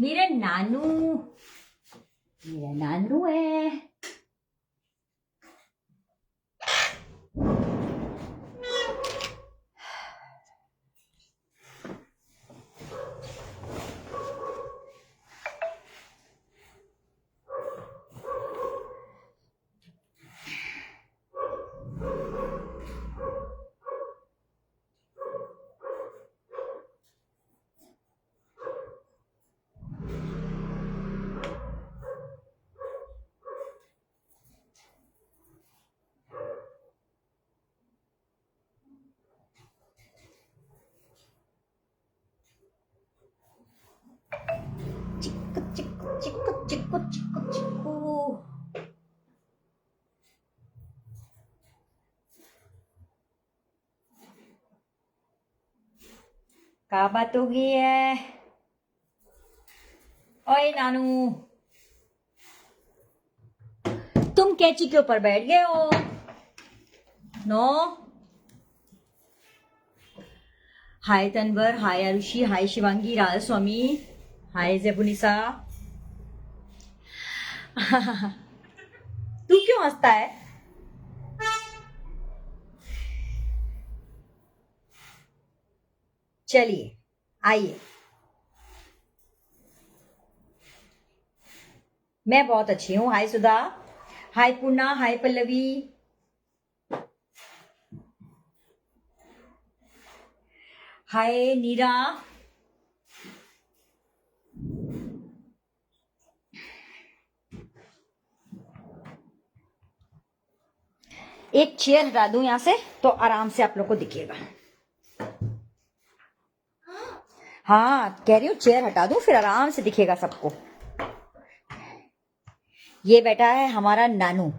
मेरा नानू है। चिक्कू चिक्कू चिक्कू चिक्कू चिक्कू चिक्कू। क्या बात हो गई है? ओए नानू, तुम कैची के ऊपर बैठ गए हो? नो। हाय तनवर, हाय आरुषि, हाय शिवांगी, राधा स्वामी, हाय जेबुनिसा। तू क्यों हंसता है? चलिए आइए, मैं बहुत अच्छी हूँ। हाय सुधा, हाय पूर्णा, हाय पल्लवी, हाय नीरा। एक चेयर हटा दूं यहां से तो आराम से आप लोग को दिखेगा। हाँ कह रही हूँ, चेयर हटा दूं फिर आराम से दिखेगा सबको। ये बैठा है हमारा नानू।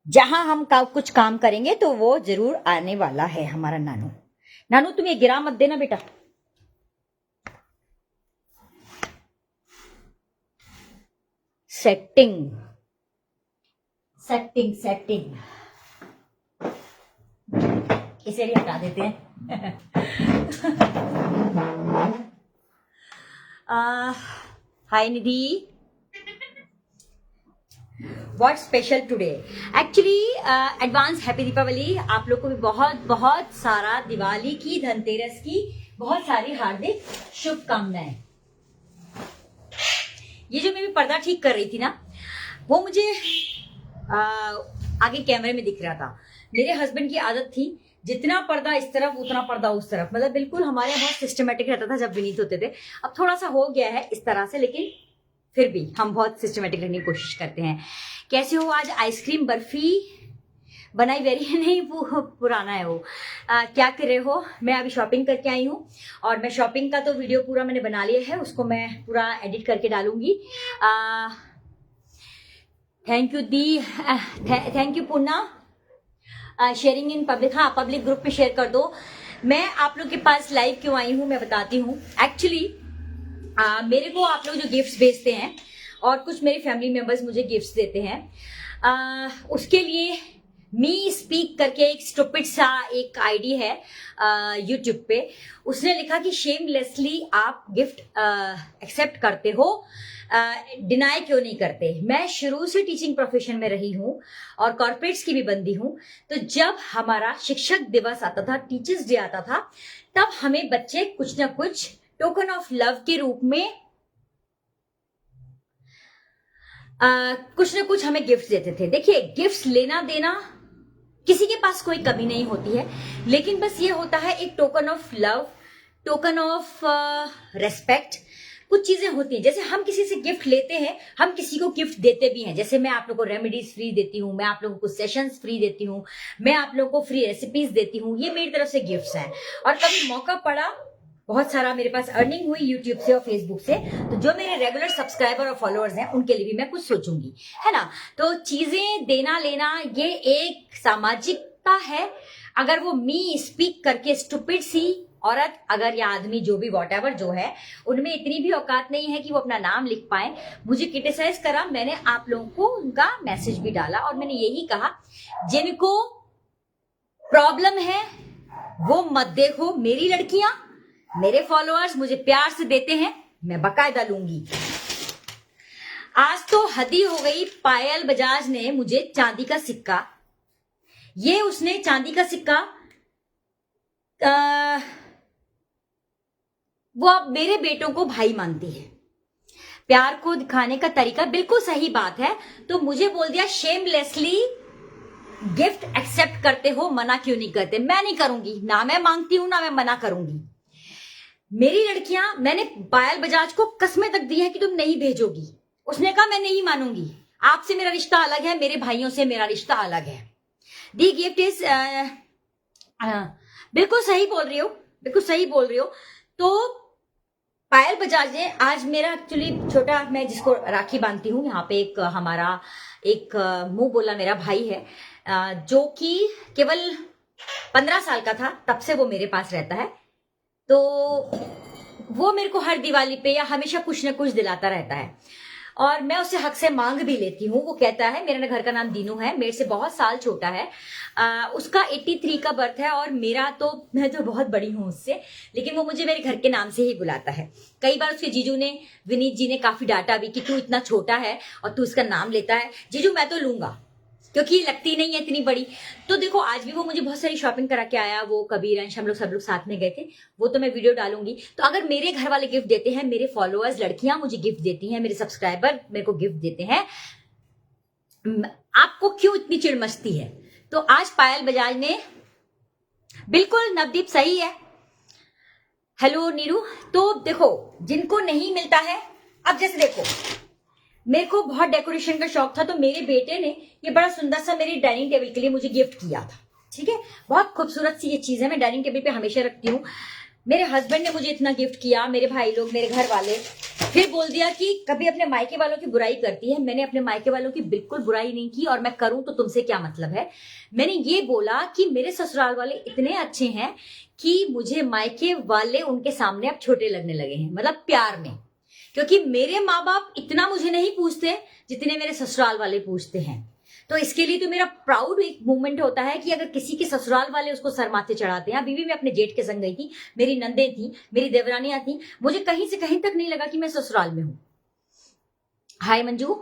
जहां हम कुछ काम करेंगे तो वो जरूर आने वाला है हमारा नानू। नानू तुम ये गिरा मत देना बेटा। सेटिंग सेटिंग सेटिंग, इसे भी हटा देते हैं। Hi Nidhi, what special today? Actually advance happy Deepavali. आप लोग को भी बहुत बहुत सारा दिवाली की, धनतेरस की बहुत सारी हार्दिक शुभकामनाएं। ये जो मैं भी पर्दा ठीक कर रही थी ना, वो मुझे आगे कैमरे में दिख रहा था। मेरे हस्बैंड की आदत थी जितना पर्दा इस तरफ उतना पर्दा उस तरफ, मतलब बिल्कुल हमारे यहाँ बहुत सिस्टमेटिक रहता था जब विनीत होते थे। अब थोड़ा सा हो गया है इस तरह से, लेकिन फिर भी हम बहुत सिस्टमेटिक रहने की कोशिश करते हैं। कैसे हो? आज आइसक्रीम बर्फी बनाई वेरी है, नहीं वो पुराना है वो। क्या कर रहे हो? मैं अभी शॉपिंग करके आई हूँ और मैं शॉपिंग का तो वीडियो पूरा मैंने बना लिया है, उसको मैं पूरा एडिट करके डालूंगी। Thank you the, thank you Purna. Sharing in public, हाँ पब्लिक ग्रुप में शेयर कर दो। मैं आप लोग के पास लाइव क्यों आई हूँ मैं बताती हूँ। एक्चुअली मेरे को आप लोग जो गिफ्ट्स भेजते हैं और कुछ मेरे फैमिली मेंबर्स मुझे गिफ्ट्स देते हैं, उसके लिए मी स्पीक करके एक स्टूपिड सा एक आईडी है यूट्यूब पे। उसने लिखा कि शेमलेसली आप गिफ्ट एक्सेप्ट करते हो, डिनाई क्यों नहीं करते। मैं शुरू से टीचिंग प्रोफेशन में रही हूँ और कॉर्पोरेट्स की भी बंदी हूँ। तो जब हमारा शिक्षक दिवस आता था, टीचर्स डे आता था, तब हमें बच्चे कुछ ना कुछ टोकन ऑफ लव के रूप में कुछ ना कुछ हमें गिफ्ट देते थे। देखिए गिफ्ट्स लेना देना किसी के पास कोई कमी नहीं होती है, लेकिन बस ये होता है एक token of love, token of respect. कुछ चीजें होती हैं, जैसे हम किसी से गिफ्ट लेते हैं, हम किसी को गिफ्ट देते भी हैं। जैसे मैं आप लोगों को रेमेडीज फ्री देती हूँ, मैं आप लोगों को सेशंस फ्री देती हूँ, मैं आप लोगों को फ्री रेसिपीज देती हूँ, ये मेरी तरफ से गिफ्ट्स हैं। और कभी मौका पड़ा, बहुत सारा मेरे पास अर्निंग हुई यूट्यूब से और फेसबुक से, तो जो मेरे रेगुलर सब्सक्राइबर और फॉलोअर्स हैं उनके लिए भी मैं कुछ सोचूंगी, है ना। तो चीजें देना लेना ये एक सामाजिकता है। अगर वो मी स्पीक करके स्टूपिड सी औरत अगर या आदमी जो भी वॉटएवर जो है, उनमें इतनी भी औकात नहीं है कि वो अपना नाम लिख पाए, मुझे क्रिटिसाइज करा, मैंने आप लोगों को उनका मैसेज भी डाला और मैंने यही कहा जिनको प्रॉब्लम है वो मत देखो। मेरी लड़कियां, मेरे फॉलोअर्स मुझे प्यार से देते हैं, मैं बाकायदा लूंगी। आज तो हदी हो गई। पायल बजाज ने मुझे चांदी का सिक्का, ये उसने चांदी का सिक्का वो अब मेरे बेटों को भाई मानती है। प्यार को दिखाने का तरीका बिल्कुल सही बात है। तो मुझे बोल दिया शेमलेसली गिफ्ट एक्सेप्ट करते हो, मना क्यों नहीं करते? मैं नहीं करूंगी, ना मैं मांगती हूं ना मैं मना करूंगी। मेरी लड़कियां, मैंने पायल बजाज को कसमें तक दी है कि तुम नहीं भेजोगी, उसने कहा मैं नहीं मानूंगी। आपसे मेरा रिश्ता अलग है, मेरे भाइयों से मेरा रिश्ता अलग है। दी गिफ्ट इज बिल्कुल सही बोल रही हो, बिल्कुल सही बोल रही हो। तो पायल बजाज ने आज मेरा एक्चुअली छोटा, मैं जिसको राखी बांधती हूँ यहाँ पे, एक हमारा एक मुंह बोला मेरा भाई है जो कि केवल 15 साल का था, तब से वो मेरे पास रहता है। तो वो मेरे को हर दिवाली पे या हमेशा कुछ ना कुछ दिलाता रहता है और मैं उससे हक से मांग भी लेती हूँ। वो कहता है, मेरे घर का नाम दीनू है, मेरे से बहुत साल छोटा है। उसका 83 का बर्थ है और मेरा तो, मैं तो बहुत बड़ी हूँ उससे, लेकिन वो मुझे मेरे घर के नाम से ही बुलाता है। कई बार उसके जीजू ने, विनीत जी ने काफी डांटा भी कि तू इतना छोटा है और तू इसका नाम लेता है। जीजू मैं तो लूंगा क्योंकि लगती नहीं है इतनी बड़ी। तो देखो आज भी वो मुझे बहुत सारी शॉपिंग करा के आया, वो कबीर अंश, हम लोग सब लोग साथ में गए थे, वो तो मैं वीडियो डालूंगी। तो अगर मेरे घर वाले गिफ्ट देते हैं, मेरे फॉलोअर्स लड़कियां मुझे गिफ्ट देती हैं, मेरे सब्सक्राइबर मेरे को गिफ्ट देते हैं, आपको क्यों इतनी चिड़ मचती है? तो आज पायल बजाज ने, बिल्कुल नवदीप सही है, हेलो नीरू। तो देखो जिनको नहीं मिलता है, अब जैसे देखो मेरे को बहुत डेकोरेशन का शौक था, तो मेरे बेटे ने ये बड़ा सुंदर सा मेरी डाइनिंग टेबल के लिए मुझे गिफ्ट किया था। ठीक है, बहुत खूबसूरत सी ये चीज है, मैं डाइनिंग टेबल पे हमेशा रखती हूँ। मेरे हस्बैंड ने मुझे इतना गिफ्ट किया, मेरे भाई लोग, मेरे घर वाले। फिर बोल दिया कि कभी अपने मायके वालों की बुराई करती है। मैंने अपने मायके वालों की बिल्कुल बुराई नहीं की, और मैं करूं तो तुमसे क्या मतलब है। मैंने ये बोला कि मेरे ससुराल वाले इतने अच्छे हैं कि मुझे मायके वाले उनके सामने अब छोटे लगने लगे हैं, मतलब प्यार में। क्योंकि मेरे माँ बाप इतना मुझे नहीं पूछते जितने मेरे ससुराल वाले पूछते हैं। तो इसके लिए तो मेरा प्राउड एक मूवमेंट होता है कि अगर किसी के ससुराल वाले उसको सर माथे चढ़ाते हैं। अभी भी मैं अपने जेठ के संग गई थी, मेरी नंदे थी, मेरी देवरानियां थी, मुझे कहीं से कहीं तक नहीं लगा कि मैं ससुराल में हूं। हाय मंजू,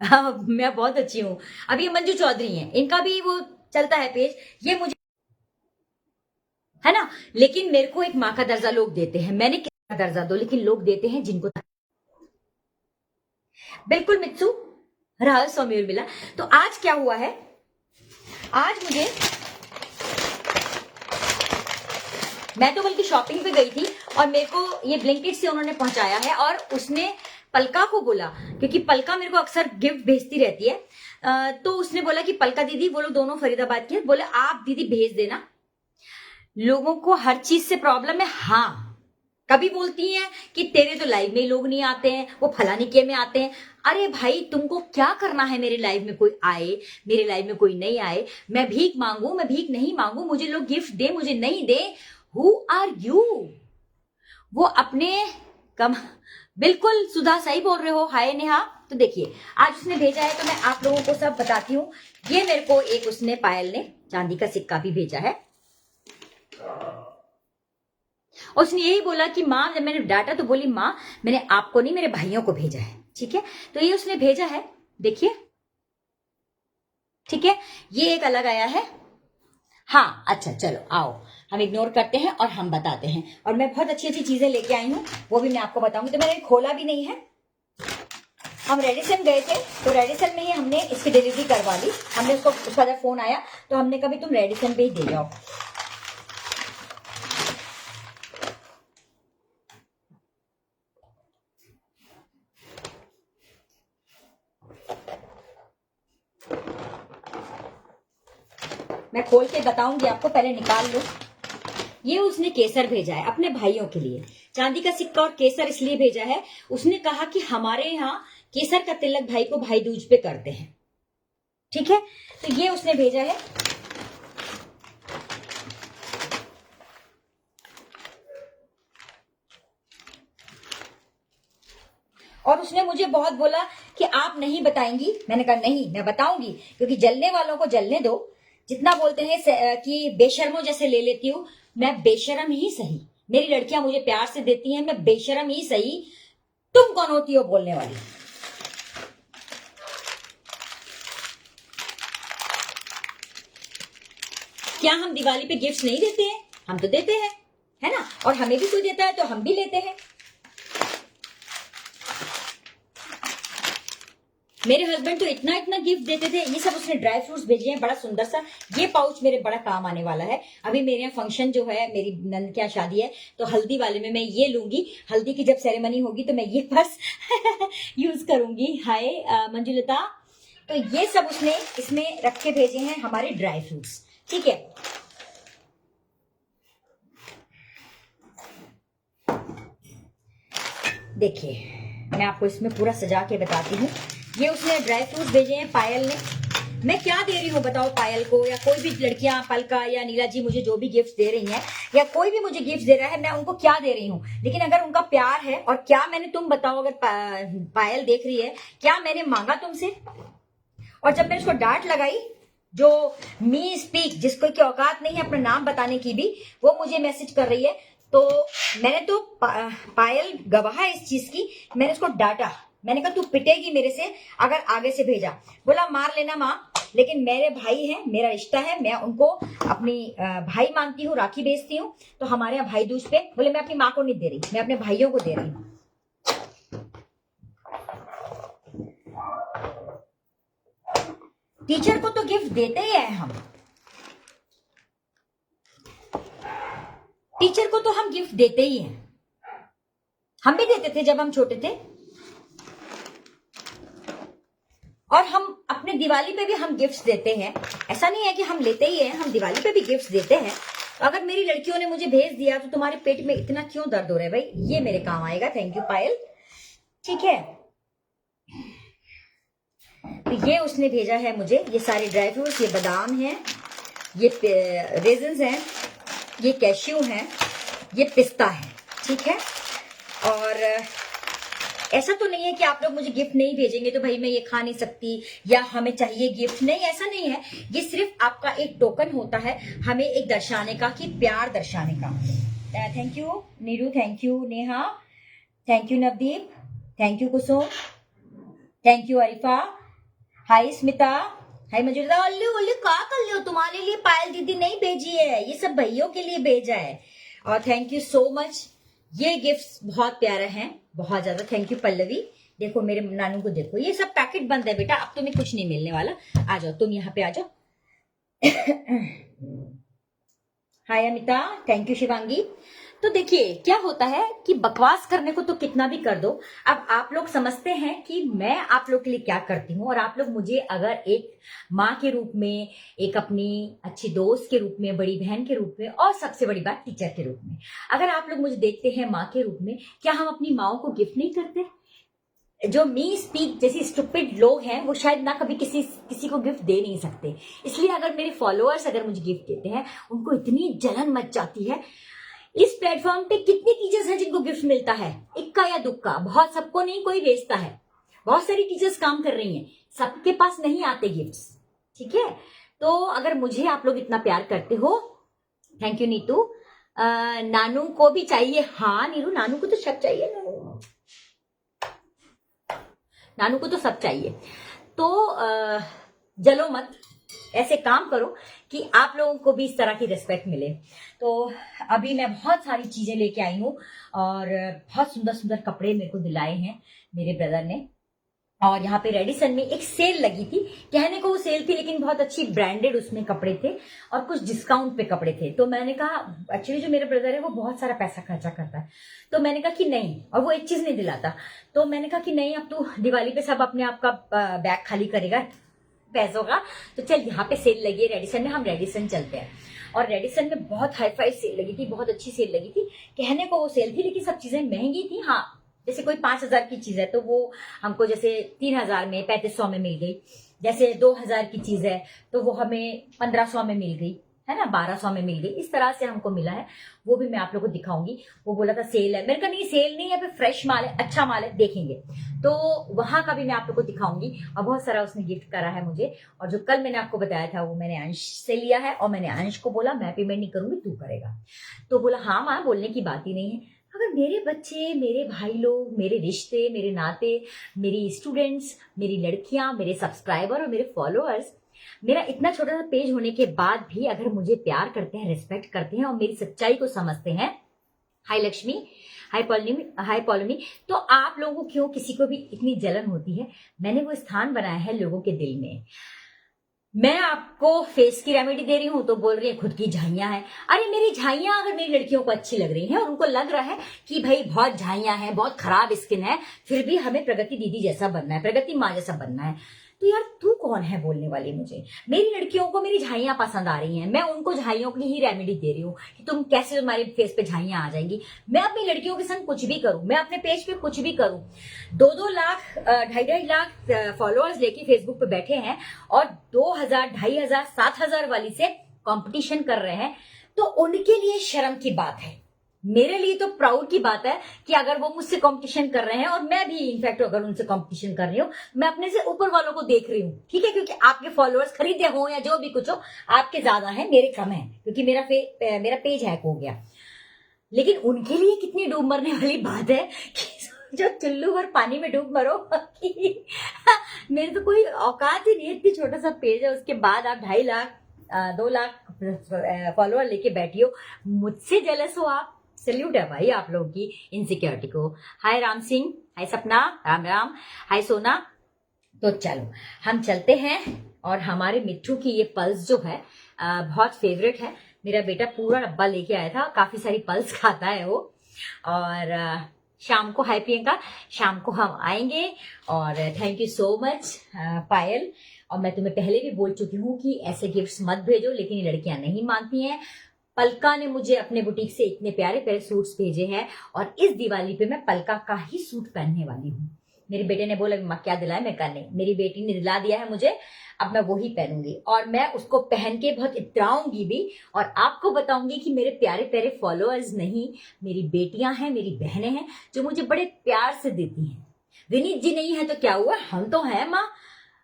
मैं बहुत अच्छी हूँ। अब ये मंजू चौधरी हैं, इनका भी वो चलता है पेज, ये मुझे है ना। लेकिन मेरे को एक माँ का दर्जा लोग देते हैं, मैंने किसका दर्जा दो, लेकिन लोग देते हैं जिनको। बिल्कुल मित्सु, राहल सौम्य मिला। तो आज क्या हुआ है, आज मुझे, मैं तो बल्कि शॉपिंग पे गई थी और मेरे को ये ब्लिंकिट से उन्होंने पहुंचाया है। और उसने पलका को बोला, क्योंकि पलका मेरे को अक्सर गिफ्ट भेजती रहती है, तो उसने बोला कि पलका दीदी, वो लोग दोनों फरीदाबाद के, बोले आप दीदी भेज देना, लोगों को हर चीज से प्रॉब्लम है। हाँ, कभी बोलती हैं कि तेरे तो लाइव में लोग नहीं आते हैं, वो फलाने के में आते हैं। अरे भाई, तुमको क्या करना है मेरे लाइव में कोई आए, मेरे लाइव में कोई नहीं आए, मैं भीख मांगू, मैं भीख नहीं मांगू, मुझे लोग गिफ्ट दे, मुझे नहीं दे, हु आर यू? वो अपने कम, बिल्कुल सुधा सही बोल रहे हो। हाय नेहा। तो देखिए आज उसने भेजा है, तो मैं आप लोगों को सब बताती हूँ। ये मेरे को एक उसने, पायल ने चांदी का सिक्का भी भेजा है। उसने यही बोला कि माँ, जब मैंने डांटा तो बोली माँ मैंने आपको नहीं, मेरे भाइयों को भेजा है। ठीक है, तो ये उसने भेजा है, देखिए। ठीक है, ये एक अलग आया है। हाँ अच्छा चलो आओ, हम इग्नोर करते हैं और हम बताते हैं। और मैं बहुत अच्छी अच्छी चीजें लेके आई हूँ, वो भी मैं आपको बताऊंगी। तो मैंने खोला भी नहीं है, हम रेडिसन गए थे, तो रेडिसन में ही हमने इसकी डिलीवरी करवा ली। हमने उसको, उसका जब फोन आया तो हमने कभी तुम रेडिसन पे ही दे जाओ। मैं खोल के बताऊंगी आपको, पहले निकाल लो। ये उसने केसर भेजा है अपने भाइयों के लिए, चांदी का सिक्का और केसर इसलिए भेजा है, उसने कहा कि हमारे यहाँ केसर का तिलक भाई को भाई दूज पे करते हैं। ठीक है, तो ये उसने भेजा है। और उसने मुझे बहुत बोला कि आप नहीं बताएंगी। मैंने कहा नहीं, मैं बताऊंगी, क्योंकि जलने वालों को जलने दो। जितना बोलते हैं कि बेशर्मों जैसे ले लेती हूँ, मैं बेशरम ही सही। मेरी लड़कियां मुझे प्यार से देती हैं, मैं बेशरम ही सही। तुम कौन होती हो बोलने वाली? क्या हम दिवाली पे गिफ्ट नहीं देते हैं? हम तो देते हैं, है ना? और हमें भी कोई देता है तो हम भी लेते हैं। मेरे हस्बैंड तो इतना इतना गिफ्ट देते थे। ये सब उसने ड्राई फ्रूट्स भेजे हैं, बड़ा सुंदर सा। ये पाउच मेरे बड़ा काम आने वाला है। अभी मेरे यहाँ फंक्शन जो है, मेरी नंद के यहाँ शादी है, तो हल्दी वाले में मैं ये लूंगी। हल्दी की जब सेरेमनी होगी तो मैं ये पर्स यूज करूंगी। हाय मंजुलता। तो ये सब उसने इसमें रख के भेजे हैं हमारे ड्राई फ्रूट्स। ठीक है, देखिए मैं आपको इसमें पूरा सजा के बताती हूँ। ये उसने ड्राई फ्रूट्स भेजे हैं पायल ने। मैं क्या दे रही हूँ बताओ पायल को, या कोई भी लड़कियां, पलका या नीला जी मुझे जो भी गिफ्ट दे रही हैं, या कोई भी मुझे गिफ्ट दे रहा है, मैं उनको क्या दे रही हूँ? लेकिन अगर उनका प्यार है, और क्या मैंने, तुम बताओ, अगर पायल देख रही है, क्या मैंने मांगा तुमसे? और जब मैंने उसको डांट लगाई, जो मी स्पीक, जिसको की औकात नहीं है अपना नाम बताने की भी, वो मुझे मैसेज कर रही है। तो मैंने तो पायल गवाह है इस चीज की, मैंने उसको डांटा। मैंने कहा तू पिटेगी मेरे से अगर आगे से भेजा। बोला मार लेना माँ, लेकिन मेरे भाई हैं, मेरा रिश्ता है, मैं उनको अपनी भाई मानती हूँ, राखी बेचती हूँ। तो हमारे यहाँ भाई दूज पे, बोले मैं अपनी माँ को नहीं दे रही, मैं अपने भाइयों को दे रही हूँ। टीचर को तो गिफ्ट देते ही है हम, टीचर को तो हम गिफ्ट देते ही हैं। हम भी देते थे जब हम छोटे थे, और हम अपने दिवाली पे भी हम गिफ्ट्स देते हैं। ऐसा नहीं है कि हम लेते ही हैं, हम दिवाली पे भी गिफ्ट्स देते हैं। अगर मेरी लड़कियों ने मुझे भेज दिया तो तुम्हारे पेट में इतना क्यों दर्द हो रहा है भाई? ये मेरे काम आएगा। थैंक यू पायल। ठीक है, तो ये उसने भेजा है मुझे, ये सारे ड्राई फ्रूट्स, ये बादाम है, ये रेजन्स हैं, ये कैश्यू हैं, ये पिस्ता है। ठीक है, और ऐसा तो नहीं है कि आप लोग मुझे गिफ्ट नहीं भेजेंगे तो भाई मैं ये खा नहीं सकती या हमें चाहिए गिफ्ट, नहीं, ऐसा नहीं है। ये सिर्फ आपका एक टोकन होता है, हमें एक दर्शाने का, कि प्यार दर्शाने का। Thank you Neeru, thank you Neha, thank you Navdeep, thank you Kusum, thank you Arifa, hi Smita, hi Majuda. अल्लू अल्लू का कर लो, तुम्हारे लिए पायल दीदी नहीं भेजी है, ये सब भाइयों के लिए भेजा है। और थैंक यू सो मच, ये गिफ्ट्स बहुत प्यारे हैं, बहुत ज्यादा। Thank you Pallavi. देखो मेरे नानू को देखो, ये सब पैकेट बंद है बेटा, अब तुम्हें कुछ नहीं मिलने वाला। आ जाओ तुम यहाँ पे आ जाओ। हाय अमिता, थैंक यू शिवांगी। तो देखिए क्या होता है कि बकवास करने को तो कितना भी कर दो। अब आप लोग समझते हैं कि मैं आप लोग के लिए क्या करती हूँ, और आप लोग मुझे अगर एक माँ के रूप में, एक अपनी अच्छी दोस्त के रूप में, बड़ी बहन के रूप में, और सबसे बड़ी बात टीचर के रूप में, अगर आप लोग मुझे देखते हैं माँ के रूप में, क्या हम अपनी माओ को गिफ्ट नहीं करते? जो मी स्पीक जैसी स्टूपिड लोग हैं वो शायद ना कभी किसी को गिफ्ट दे नहीं सकते। इसलिए अगर मेरे फॉलोअर्स अगर मुझे गिफ्ट देते हैं, उनको इतनी जलन मच जाती है। इस प्लेटफॉर्म पे कितने टीचर्स हैं जिनको गिफ्ट मिलता है, इक्का या दुक्का, बहुत, सबको नहीं, कोई भेजता है। बहुत सारी टीचर्स काम कर रही हैं, सबके पास नहीं आते गिफ्ट्स। ठीक है, तो अगर मुझे आप लोग इतना प्यार करते हो, थैंक यू नीतू। नानू को भी चाहिए। हाँ नीरू, नानू को तो सब चाहिए, नानू को तो सब चाहिए। तो जलो मत, ऐसे काम करो कि आप लोगों को भी इस तरह की रिस्पेक्ट मिले। तो अभी मैं बहुत सारी चीजें लेके आई हूँ, और बहुत सुंदर सुंदर कपड़े मेरे को दिलाए हैं मेरे ब्रदर ने। और यहाँ पे रेडिसन में एक सेल लगी थी, कहने को वो सेल थी लेकिन बहुत अच्छी ब्रांडेड उसमें कपड़े थे, और कुछ डिस्काउंट पे कपड़े थे। तो मैंने कहा, एक्चुअली जो मेरा ब्रदर है वो बहुत सारा पैसा खर्चा करता है, तो मैंने कहा कि नहीं, और वो एक चीज नहीं दिलाता, तो मैंने कहा कि नहीं, अब तो दिवाली पे सब अपने आप का बैग खाली करेगा पैसों का, तो चल यहाँ पे सेल लगी है रेडिसन में, हम रेडिसन चलते हैं। और रेडिसन में बहुत हाई फाई सेल लगी थी, बहुत अच्छी सेल लगी थी, कहने को वो सेल थी लेकिन सब चीजें महंगी थी। हाँ, जैसे कोई 5,000 की चीज है तो वो हमको जैसे 3,000 में, 3500 में मिल गई। जैसे 2,000 की चीज है तो वो हमें 1500 में मिल गई, है ना, 1200 में मिल गई। इस तरह से हमको मिला है, वो भी मैं आप लोगों को दिखाऊंगी। वो बोला था सेल है, मेरे का नहीं, सेल नहीं है, फ्रेश माल है, अच्छा माल है, देखेंगे। तो वहां का भी मैं आप लोग को दिखाऊंगी। और बहुत सारा उसने गिफ्ट करा है मुझे, और जो कल मैंने आपको बताया था वो मैंने अंश से लिया है, और मैंने अंश को बोला मैं पेमेंट नहीं करूंगी, तू करेगा। तो बोला हाँ माँ, बोलने की बात ही नहीं है। अगर मेरे बच्चे, मेरे भाई लोग, मेरे रिश्ते, मेरे नाते, मेरी स्टूडेंट्स, मेरी लड़कियां, मेरे सब्सक्राइबर और मेरे फॉलोअर्स मेरा इतना छोटा सा पेज होने के बाद भी अगर मुझे प्यार करते हैं, रिस्पेक्ट करते हैं और मेरी सच्चाई को समझते हैं, हाय लक्ष्मी, हाय पौलमी, तो आप लोगों को क्यों किसी को भी इतनी जलन होती है? मैंने वो स्थान बनाया है लोगों के दिल में। मैं आपको फेस की रेमेडी दे रही हूं तो बोल रही है खुद की झाइयां हैं। अरे मेरी झाइयां अगर मेरी लड़कियों को अच्छी लग रही हैं और उनको लग रहा है कि भाई बहुत झाइयां हैं, बहुत खराब स्किन है, फिर भी हमें प्रगति दीदी जैसा बनना है, प्रगति माँ जैसा बनना है, तो यार तू कौन है बोलने वाली? मुझे मेरी लड़कियों को मेरी झाइयां पसंद आ रही हैं, मैं उनको झाइयों की ही रेमेडी दे रही हूँ कि तुम कैसे, तुम्हारे फेस पे झाइयां आ जाएंगी। मैं अपनी लड़कियों के संग कुछ भी करूं, मैं अपने पेज पे कुछ भी करूं, 2-2 लाख 2.5 लाख फॉलोअर्स लेके फेसबुक पे बैठे हैं और 2,000, 2,500, 7,000 वाली से कंपटीशन कर रहे हैं, तो उनके लिए शर्म की बात है। मेरे लिए तो प्राउड की बात है कि अगर वो मुझसे कंपटीशन कर रहे हैं और मैं भी इनफैक्ट अगर उनसे कंपटीशन कर रही हूँ, मैं अपने से ऊपर वालों को देख रही हूँ, ठीक है, क्योंकि आपके फॉलोअर्स खरीदे हो या जो भी कुछ हो, आपके ज्यादा है, मेरे कम है, क्योंकि मेरा पेज हैक हो गया। लेकिन उनके लिए कितनी डूब मरने वाली बात है कि जो चुल्लू भर पानी में डूब मरो मेरे तो कोई औकात ही नहीं है, इतनी छोटा सा पेज है, उसके बाद आप 2.5 लाख 2 लाख फॉलोअर लेके बैठी हो, मुझसे जेलस हो आप। सल्यूट है भाई आप लोगों की इनसिक्योरिटी को। हाय राम सिंह, हाय सपना, राम राम, हाय सोना। तो चलो हम चलते हैं, और हमारे मिट्टू की ये पल्स जो है बहुत फेवरेट है। मेरा बेटा पूरा डब्बा लेके आया था, काफी सारी पल्स खाता है वो। और शाम को, हाय प्रियंका, शाम को हम आएंगे। और थैंक यू सो मच पायल। और मैं तुम्हें पहले भी बोल चुकी हूँ कि ऐसे गिफ्ट्स मत भेजो, लेकिन ये लड़कियां नहीं मानती हैं। पलका ने मुझे अपने बुटीक से इतने प्यारे प्यारे सूट्स भेजे हैं, और इस दिवाली पे मैं पलका का ही सूट पहनने वाली हूँ। मेरे बेटे ने बोला माँ क्या दिलाए, मैं कहा नहीं, मेरी बेटी ने दिला दिया है मुझे, अब मैं वही पहनूंगी और मैं उसको पहन के बहुत इतराऊंगी भी, और आपको बताऊंगी कि मेरे प्यारे प्यारे फॉलोअर्स नहीं, मेरी बेटियां हैं, मेरी बहनें हैं, जो मुझे बड़े प्यार से देती हैं। विनीत जी नहीं है तो क्या हुआ, हम तो हैं माँ।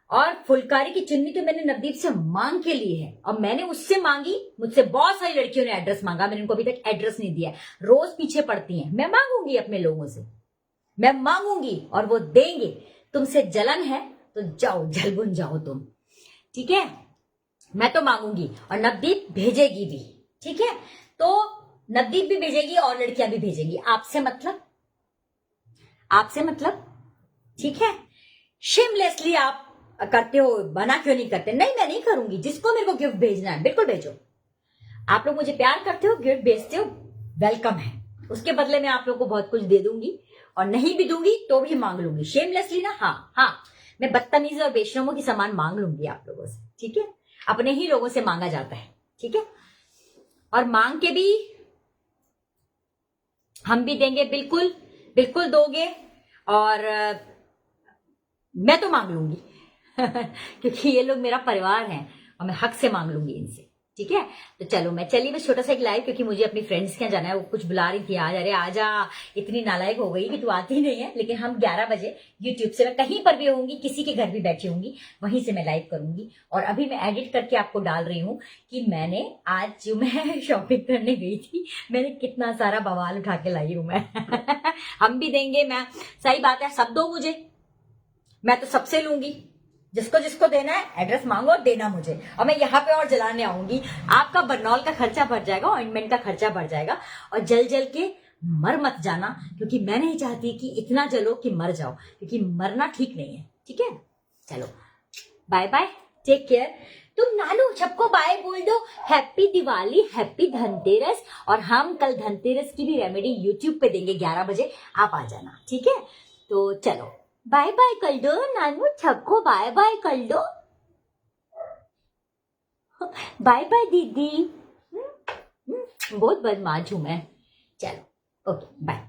और फुलकारी की चुन्नी तो मैंने नवदीप से मांग के लिए है, और मैंने उससे मांगी, मुझसे बहुत सारी लड़कियों ने एड्रेस मांगा, मैंने उनको अभी तक एड्रेस नहीं दिया, रोज पीछे पड़ती हैं। मैं मांगूंगी अपने लोगों से, मैं मांगूंगी और वो देंगे। तुमसे जलन है तो जाओ, जलबुन जाओ तुम, ठीक है। मैं तो मांगूंगी और नवदीप भेजेगी भी, ठीक है। तो नवदीप भी भेजेगी और लड़कियां भी भेजेंगी। आपसे मतलब, आपसे मतलब, ठीक है। शेमलेसली आप करते हो, बना क्यों नहीं करते? नहीं, मैं नहीं करूंगी। जिसको मेरे को गिफ्ट भेजना है बिल्कुल भेजो। आप लोग मुझे प्यार करते हो, गिफ्ट भेजते हो, वेलकम है। उसके बदले में आप लोग को बहुत कुछ दे दूंगी, और नहीं भी दूंगी तो भी मांग लूंगी शेमलेसली ना। हाँ, मैं बदतमीज और बेशरमों की सामान मांग लूंगी आप लोगों से, ठीक है। अपने ही लोगों से मांगा जाता है, ठीक है। और मांग के भी हम भी देंगे, बिल्कुल बिल्कुल दोगे। और मैं तो मांग लूंगी क्योंकि ये लोग मेरा परिवार है और मैं हक से मांग लूंगी इनसे, ठीक है। तो चलो मैं चली बस छोटा सा एक लाइव, क्योंकि मुझे अपनी फ्रेंड्स के यहाँ जाना है, वो कुछ बुला रही थी, आज अरे आजा, इतनी नालायक हो गई कि तू आती नहीं है। लेकिन हम 11 बजे यूट्यूब से, मैं कहीं पर भी होंगी, किसी के घर भी बैठी होंगी, वहीं से मैं लाइव करूंगी। और अभी मैं एडिट करके आपको डाल रही हूँ कि मैंने आज जो मैं शॉपिंग करने गई थी, मैंने कितना सारा बवाल उठा के लाई हूं मैं हम भी देंगे, मैं सही बात है, सब दो मुझे, मैं तो सबसे लूंगी। जिसको जिसको देना है एड्रेस मांगो और देना मुझे, और मैं यहाँ पे और जलाने आऊंगी। आपका बरनौल का खर्चा बढ़ जाएगा, ऑइंटमेंट का खर्चा बढ़ जाएगा, और जल जल के मर मत जाना, क्योंकि मैं नहीं चाहती कि इतना जलो कि मर जाओ, क्योंकि मरना ठीक नहीं है, ठीक है। चलो बाय बाय, टेक केयर। तुम नानू सबको बाय बोल दो, हैप्पी दिवाली, हैप्पी धनतेरस। और हम कल धनतेरस की भी रेमेडी यूट्यूब पे देंगे 11 बजे, आप आ जाना, ठीक है। तो चलो बाय बाय कर दो नानू, सबको बाय बाय कर दो, बाय बाय दीदी। बहुत बदमाश हूं मैं। चलो ओके बाय।